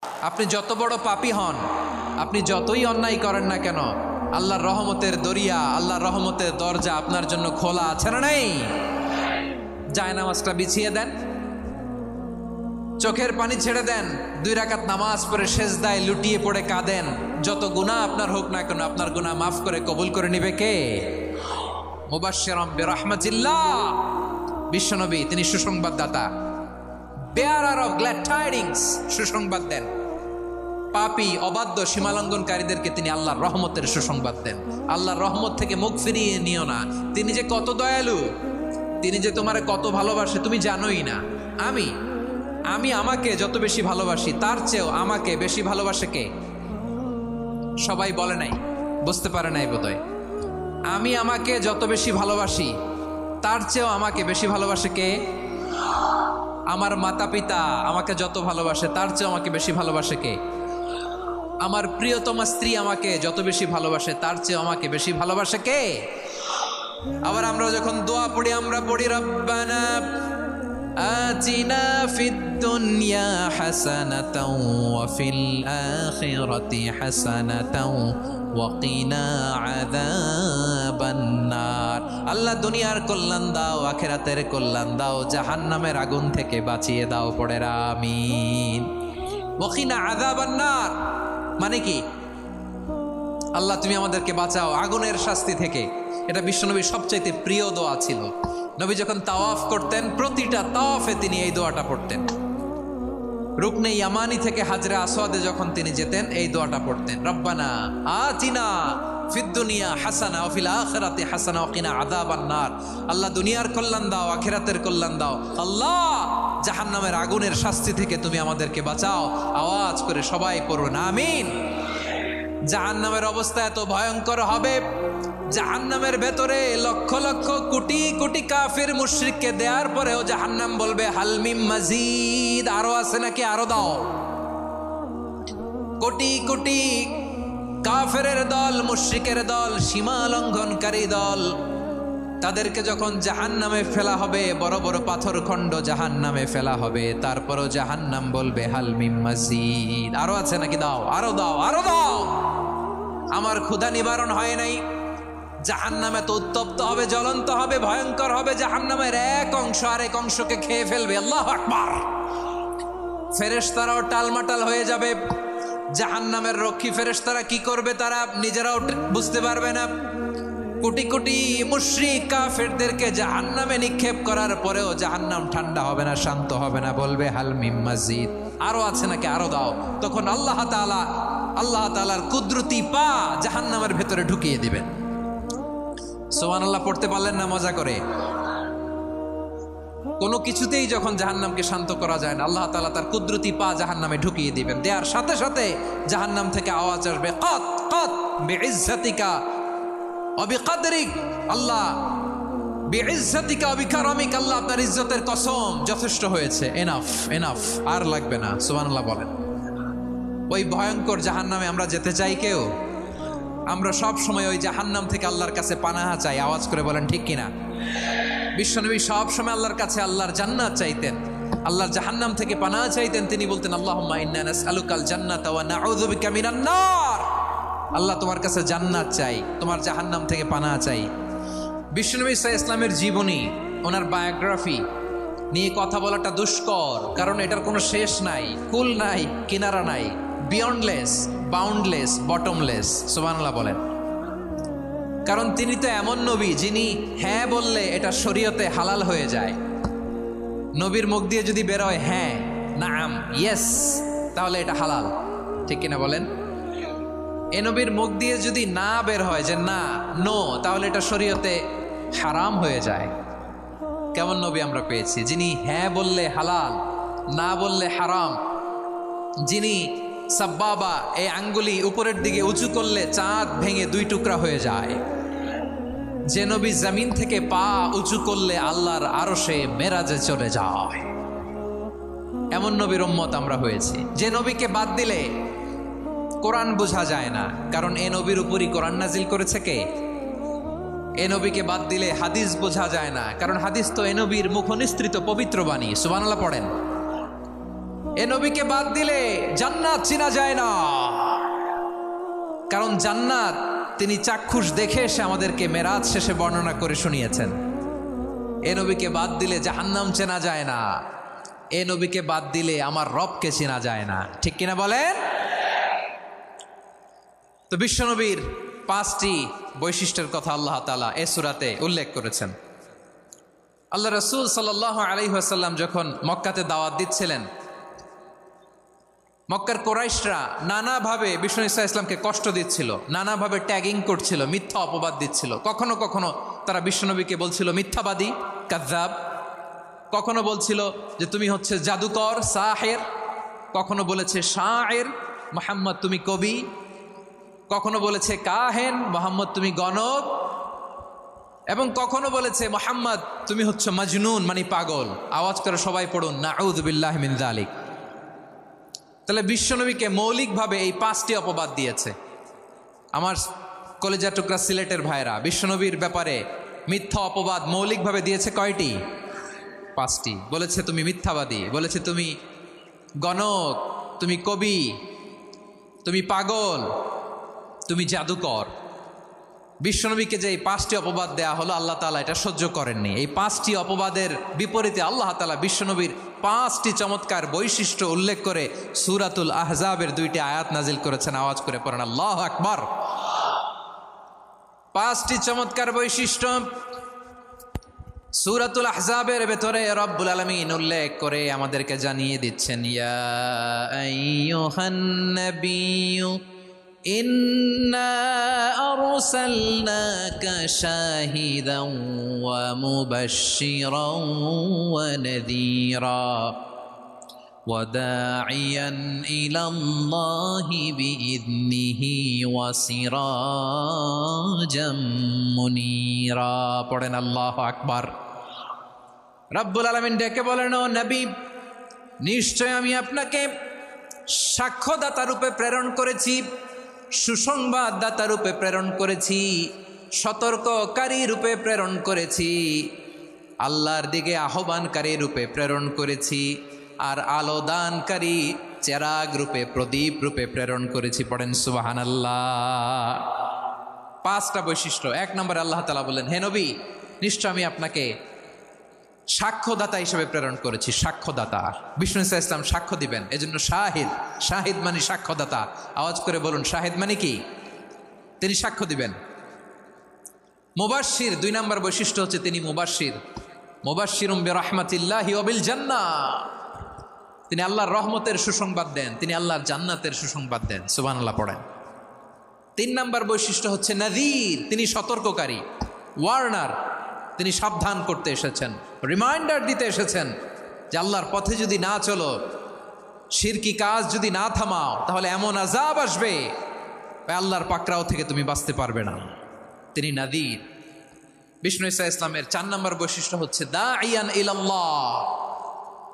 আপনি যত বড় পাপী হন, আপনি যতই অন্যায় করেন না কেন, আল্লাহর রহমতের দরিয়া, আল্লাহর রহমতের দরজা আপনার জন্য খোলা আছে না নেই? জায়নামাজটা বিছিয়ে দেন, চোখের পানি ছেড়ে দেন, 2 রাকাত নামাজ পড়ে সেজদায় লুটিয়ে পড়ে কাঁদেন। যত গুনাহ আপনার হোক না কেন, আপনার গুনাহ মাফ করে কবুল করে নিবে কে? মুবাশশিরাম বিরহমাতিল্লাহ, বিশ্বনবী তিনি সুসংবাদদাতা, বেয়ারার অফ গ্ল্যাড টাইডিংস, সুসংবাদ দেন। পাপী অবাধ্য সীমালঙ্ঘনকারীদেরকে তিনি আল্লাহর রহমতের সুসংবাদ দেন। আল্লাহর রহমত থেকে মুখ ফিরিয়ে নিও না। তিনি যে কত দয়ালু, তিনি যে তোমারে কত ভালোবাসে তুমি জানোই না। আমি আমাকে যত বেশি ভালোবাসি তার চেয়েও আমাকে বেশি ভালোবাসে কে? সবাই বলে নাই, বুঝতে পারে নাই বোধহয়। আমি আমাকে যত বেশি ভালোবাসি তার চেয়েও আমাকে বেশি ভালোবাসে কে? আমার মাতা পিতা আমাকে যত ভালোবাসে তার চেয়েও আমাকে বেশি ভালোবাসে কে? আমার প্রিয়তমা স্ত্রী আমাকে যত বেশি ভালোবাসে তার চেয়েও আমাকে বেশি ভালোবাসে কে? আবার আমরা যখন দোয়া পড়ি, আমরা পড়ি রব্বানা আতিনা ফিদ দুনিয়া হাসানাতাও ওয়া ফিল আখিরাতি হাসানাতাও ওয়া কিনা আযাবান নার। আল্লাহ দুনিয়ার কল্যাণ দাও, আখিরাতের কল্যাণ দাও, জাহান্নামের আগুন থেকে বাঁচিয়ে দাও। পড়ে আমিন। ওয়া কিনা আযাবান নার মানে কি? আল্লাহ তুমি আমাদেরকে বাঁচাও আগুনের শাস্তি থেকে। এটা বিশ্বনবীর সবচাইতে প্রিয় দোয়া ছিল। নবী যখন তাওয়াফ করতেন, প্রতিটা তাওয়াফে তিনি এই দোয়াটা পড়তেন। রুকনে ইয়ামানি থেকে হাজরে আসওয়াদে যখন তিনি যেতেন, এই দোয়াটা পড়তেন, রব্বানা আতিনা ফিদ দুনিয়া হাসানা ওয়া ফিল আখিরাতি হাসানা ওয়া কিনা আযাবান নার। আল্লাহ দুনিয়ার কল্যাণ দাও, আখিরাতের কল্যাণ দাও। আল্লাহ জাহান্নামের আগুনের শাস্তি থেকে তুমি আমাদেরকে বাঁচাও। আওয়াজ করে সবাই পড়ুন আমিন। জাহান্নামের অবস্থা এত ভয়ঙ্কর হবে, জাহান্নামের ভেতরে লক্ষ লক্ষ কোটি কোটি কাফির মুশরিককে দেওয়ার পরেও জাহান্নাম বলবে হালমিম মাজিদ, আরো আছে নাকি, আরো দাও। কোটি কোটি কাফেরের দল, মুশরিকের দল, সীমা লঙ্ঘনকারী দল, তাদেরকে যখন জাহান্নামে ফেলা হবে, বড় বড় পাথর খণ্ড জাহান্নামে ফেলা হবে, তারপরও জাহান্নাম বলবে হালমিম মাজিদ, আরো আছে নাকি, দাও, আরো দাও, আরো দাও। আমার ক্ষুধা নিবারণ হয় নাই। জাহান্নামে তো উত্তপ্ত হবে, জ্বলন্ত হবে, ভয়ঙ্কর হবে। জাহান্নামের এক অংশ আরেক অংশকে খেয়ে ফেলবে। আল্লাহু আকবার। ফেরেশতারাও টালমাটাল হয়ে যাবে। জাহান্নামের রক্ষী ফেরেশতারা কি করবে তারা নিজেরাও বুঝতে পারবে না। কোটি কোটি মুশরিক কাফেরদেরকে জাহান্নামে নিক্ষেপ করার পরেও জাহান্নাম ঠান্ডা হবে না, শান্ত হবে না, বলবে হাল মিম মাজিদ, আরো আছে নাকি, আরো দাও। তখন আল্লাহ তাআলার কুদরতি পা জাহান্নামের ভেতরে ঢুকিয়ে দিবেন। সুবহানাল্লাহ পড়তে পারলেন না মজা করে? কোনো কিছুতেই যখন জাহান্নামকে শান্ত করা যায় না, আল্লাহ তাআলা তার কুদরতি পা জাহান্নামে ঢুকিয়ে দিবেন। দেওয়ার সাথে সাথে জাহান্নাম থেকে আওয়াজ আসবে, কাত কাত বিইজ্জাতিকা ওয়া বিকদরিক। আল্লাহ বিইজ্জাতিকা ওয়া বিকারামিক, আল্লাহ আপনার ইজ্জতের কসম, যথেষ্ট হয়েছে, এনাফ এনাফ, আর লাগবে না। সুবহানাল্লাহ বলেন। ওই ভয়ঙ্কর জাহান্নামে আমরা যেতে চাই কেউ? আমরা সব সময় ওই জাহান্নাম থেকে আল্লাহর কাছে পানাহা চাই। আওয়াজ করে বলেন ঠিক কিনা? বিশ্বনবী সব সময় আল্লাহর কাছে আল্লাহর জান্নাত চাইতেন, আল্লাহর জাহান্নাম থেকে পানাহা চাইতেন। তিনি বলতেন আল্লাহুম্মা ইন্না নাসআলুকাল জান্নাতা ওয়া নাউযু বিকা মিনান নার। আল্লাহ তোমার কাছে জান্নাত চাই, তোমার জাহান্নাম থেকে পানাহা চাই। বিশ্বনবী সাল্লাল্লাহু আলাইহি ইসলামের জীবনী, ওনার বায়োগ্রাফি নিয়ে কথা বলাটা দুষ্কর, কারণ এটার কোনো শেষ নাই, কুল নাই, কিনারা নাই, বিয়ন্ডলেস, বাউন্ডলেস, বটমলেস। সুবহানাল্লাহ বলেন। কারণ তিনি তো এমন নবী যিনি হ্যাঁ বললে এটা শরীয়তে হালাল হয়ে যায়। নবীর মুখ দিয়ে যদি বেরোয় হ্যাঁ, নাম, ইয়েস, তাহলে এটা হালাল, ঠিক কিনা বলেন? এ নবীর মুখ দিয়ে যদি না বের হয় যে না, নো, তাহলে এটা শরীয়তে হারাম হয়ে যায়। কেমন নবী আমরা পেয়েছি, যিনি হ্যাঁ বললে হালাল, না বললে হারাম, যিনি সাব্বাবা, এই আঙ্গুলি উপরের দিকে উঁচু করলে চাঁদ ভেঙে 2 টুকরা হয়ে যায়, যে নবী জমিন থেকে পা উঁচু করলে আল্লাহর আরশে মেরাজে চলে যায়, এমন নবীর উম্মত আমরা হয়েছি। যে নবীকে বাদ দিলে কোরআন বোঝা যায় না, কারণ এ নবীর উপরই কোরআন নাজিল করেছে কে? এ নবীকে বাদ দিলে হাদিস বোঝা যায় না, কারণ হাদিস তো এ নবীর মুখনিসৃত পবিত্র বাণী। সুবহানাল্লাহ পড়েন। এ নবীকে বাদ দিলে জান্নাত চিনা যায় না। কারণ জান্নাত তিনি চাক্ষুষ দেখে এসে আমাদেরকে মেরাজ শেষে বর্ণনা করে শুনিয়েছেন। এ নবীকে বাদ দিলে জাহান্নাম চেনা যায় না। এ নবীকে বাদ দিলে আমার রবকে চেনা যায় না। ঠিক কিনা বলেন? তো বিশ্বনবীর 5টি বৈশিষ্ট্যের কথা আল্লাহ তাআলা এ সূরাতে উল্লেখ করেছেন। আল্লাহ রাসূল সাল্লাল্লাহু আলাইহি ওয়াসাল্লাম যখন মক্কাতে দাওয়াত দিচ্ছিলেন, মক্কার কোরাইশরা নানাভাবে বিষ্ণু ঈসা ইসলামকে কষ্ট দিচ্ছিল, নানাভাবে ট্যাগিং করছিল, মিথ্যা অপবাদ দিচ্ছিল। কখনো কখনো তারা বিশ্বনবীকে বলছিল মিথ্যাবাদী, কাযযাব। কখনো বলছিল যে তুমি হচ্ছে জাদুকর, সাহের। কখনো বলেছে শায়ের, মুহাম্মদ তুমি কবি। কখনো বলেছে কাহেন, মুহাম্মদ তুমি গণক। এবং কখনো বলেছে মুহাম্মদ তুমি হচ্ছে মাজনুন, মানে পাগল। আওয়াজ করে সবাই পড়ুন নাউযু বিল্লাহি মিন যালিক। তাহলে বিশ্বনবীকে মৌলিকভাবে এই 5টি অপবাদ দিয়েছে। আমার কলেজা টুকরা সিলেটের ভাইরা, বিশ্বনবীর ব্যাপারে মিথ্যা অপবাদ মৌলিকভাবে দিয়েছে কয়টি? 5টি। বলেছে তুমি মিথ্যাবাদী, বলেছে তুমি গণক, তুমি কবি, তুমি পাগল, তুমি জাদুকর। বিশ্বনবীকে যে এই 5টি অপবাদ দেয়া হলো, আল্লাহ তাআলা এটা সহ্য করেননি। এই 5টি অপবাদের বিপরীতে আল্লাহ তাআলা বিশ্বনবীর 5টি চমৎকার বৈশিষ্ট্য উল্লেখ করে সূরাতুল আহজাবের 2টি আয়াত নাজিল করেছেন। আওয়াজ করে পড়েন আল্লাহু আকবার। 5টি চমৎকার বৈশিষ্ট্য সূরাতুল আহজাবের ভেতরে রব্বুল আলামিন উল্লেখ করে আমাদেরকে জানিয়ে দিচ্ছেন, ইয়া আইয়ুহান নাবিয়্যু ইন্না আরসালনাকা শাহিদান ওয়া মুবাশশিরান ওয়া নাযীরা ওয়া দাঈয়ান ইলাল্লাহি বিইذনিহি ওয়া সিরাজাম মুনীরা। পড়েন আল্লাহু আকবার। রব্বুল আলামিন ডেকে বলেন, ও নবী, নিশ্চয় আমি আপনাকে সাক্ষ্যদাতা রূপে প্রেরণ করেছি, সুসংবাদদাতা রূপে প্রেরণ করেছি, সতর্ককারী রূপে প্রেরণ করেছি, আল্লাহর দিকে আহ্বানকারী রূপে প্রেরণ করেছি, আর আলো দানকারী চেরাগ রূপে, প্রদীপ রূপে প্রেরণ করেছি। পড়েন সুবহানাল্লাহ। 5টা বৈশিষ্ট্য। 1 নম্বরে আল্লাহ তাআলা বলেন, হে নবী, নিশ্চয় আমি আপনাকে সাক্ষ্যদাতা হিসেবে প্রেরণ করেছি। সাক্ষ্যদাতা, বিষ্ণু ঈসা ইসলাম সাক্ষ্য দিবেন, এজন্য শাহিদ। শাহিদ মানে সাক্ষ্যদাতা। আওয়াজ করে বলুন, শাহিদ মানে কি? তিনি সাক্ষ্য দিবেন। মুবাশশির, 2 নম্বর বৈশিষ্ট্য হচ্ছে তিনি মুবাশশির। মুবাশশিরুম বিরহমাতিল্লাহি ওয়া বিল জান্নাহ। তিনি আল্লাহর রহমতের সুসংবাদ দেন, তিনি আল্লাহর জান্নাতের সুসংবাদ দেন। সুবহানাল্লাহ পড়েন। 3 নম্বর বৈশিষ্ট্য হচ্ছে নাযীর, তিনি সতর্ককারী, ওয়ার্নার। তিনি সাবধান করতে এসেছেন, রিমাইন্ডার দিতে এসেছেন যে আল্লাহর পথে যদি না চলো, শিরকি কাজ যদি না থামাও, তাহলে এমন আযাব আসবে আল্লাহর পাকড়াও থেকে তুমি বাঁচতে পারবে না। তিনি নাযীর। বিষ্ণু ঈসা ইসলামের 4 নম্বর বৈশিষ্ট্য হচ্ছে দাঈয়ান ইলাল্লাহ,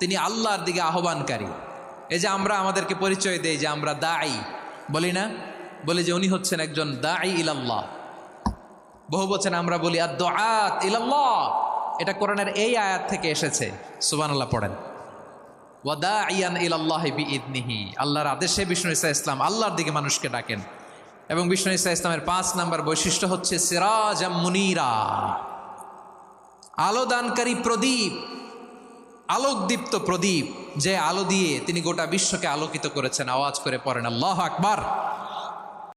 তিনি আল্লাহর দিকে আহ্বানকারী। এই যে আমরা আমাদেরকে পরিচয় দেই যে আমরা দাঈ, বলি না? বলি যে উনি হচ্ছেন একজন দাঈ ইলাল্লাহ। বহু বচনে আমরা বলি আদ-দুআত ইলাল্লাহ। এটা কোরআনের এই আয়াত থেকে এসেছে। সুবহানাল্লাহ পড়েন। ওয়া দাঈয়ান ইলাল্লাহি বিইذনিহি, আল্লাহর আদেশে বিষ্ণু ঈসা ইসলাম আল্লাহর দিকে মানুষকে ডাকেন। এবং বিষ্ণু ঈসা ইসলামের 5 নম্বর বৈশিষ্ট্য হচ্ছে সিরাজাম মুনীরা, আলো দানকারী প্রদীপ, আলোকদীপ্ত প্রদীপ, যে আলো দিয়ে তিনি গোটা বিশ্বকে আলোকিত করেছেন। আওয়াজ করে পড়েন আল্লাহু আকবার।